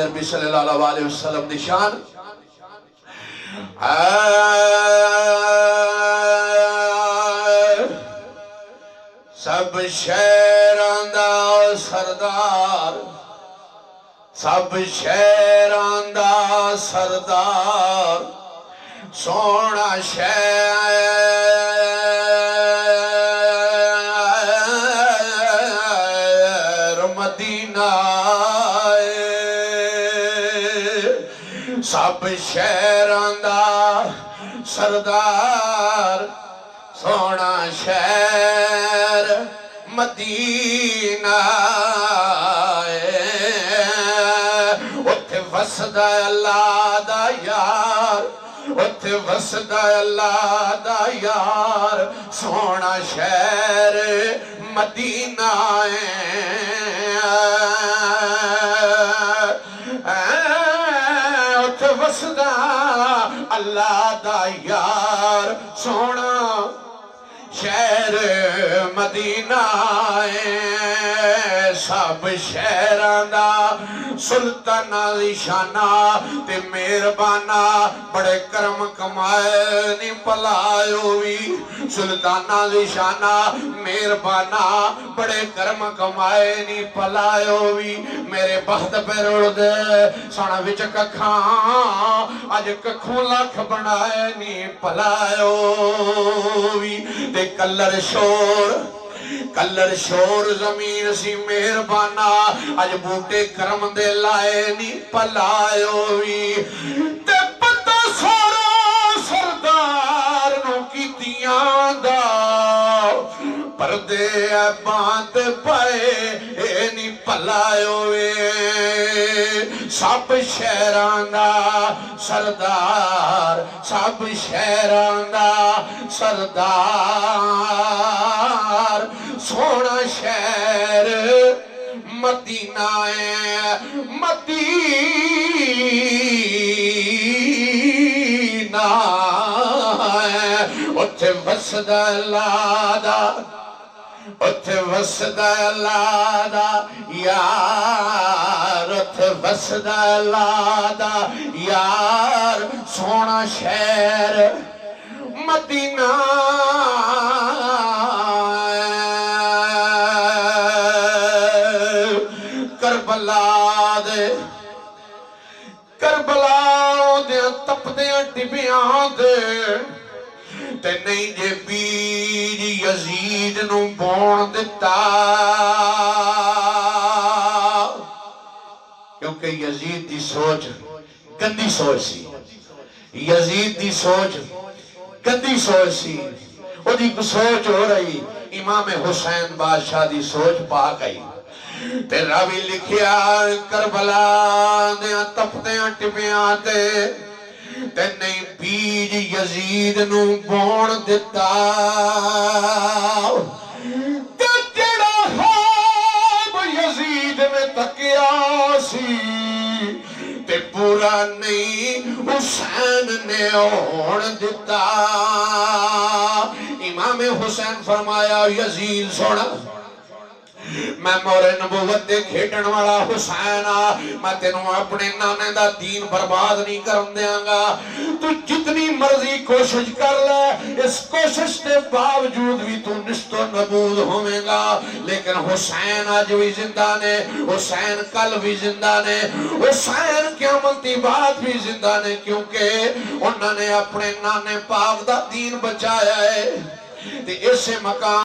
عربی صلی اللہ علیہ وسلم دی شان سب شہراں دا سردار سب شہراں دا سردار سونا شہر مدینہ سب شہراں دا سردار سونا شہر مدینہ اتھے وسدا اللہ دا یار اتھے وسدا اللہ دا یار سونا شہر مدینہ اتھے وسدا اللہ دا یار سونا شہر مدینہ سب شہراں دا سلطان دی شانہ تے مہربانہ بڑے کرم کمائے نہیں پلائیو وی سلطانہ دی شانہ مہربانہ بڑے کرم کمائے نہیں پلائیو وی میرے بہت پہ روڑ دے سونا وچ ککھاں آج ککھوں لکھ بنائے نہیں پلائیو وی تے کلر شور زمین سی مہربانہ آج بوٹے کرم دے لائے نہیں پلائیو وی تے پتہ سارا سردار نو کی دیاں دا پردے باندھ پائے نہیں پلائیو وی سب شہراں دا سردار سب شہراں دا سردار سونا شہر مدینہ مدینہ اتھے وسدا اللہ دا اتھے وسدا اللہ دا یار اتھے وسدا اللہ دا یار سونا شہر مدینہ کربلا دے تپ دے ٹبیاں دے تے نہیں جے بیج یزید نو بون دیتا کیونکہ یزید دی سوچ گندی سوچ سی یزید دی سوچ گندی سوچ سی وہ دی سوچ ہو رہی امام حسین بادشاہ دی سوچ پا گئی تے راوی لکھیا کربلا دیاں تپدیاں ٹپیاں تے نہیں بیج یزید نو بون دیتا تے جڑا خواب یزید میں تکیا سی تے پورا نہیں حسین نے ہون دیتا امام حسین فرمایا یزید سونا میں مورے نبوت دے کھیٹن والا حسین میں تینوں اپنے نانے دا دین برباد نہیں کرن دیاں گا تو جتنی مرضی کوشش کر لے اس کوشش کے باوجود بھی تو نشت و نبود ہوئے گا لیکن حسین آج بھی زندہ نے حسین کل بھی زندہ نے حسین قیامتی بعد بھی زندہ نے کیونکہ انہوں نے اپنے نانے پاک دا دین بچایا ہے تے اسے مقام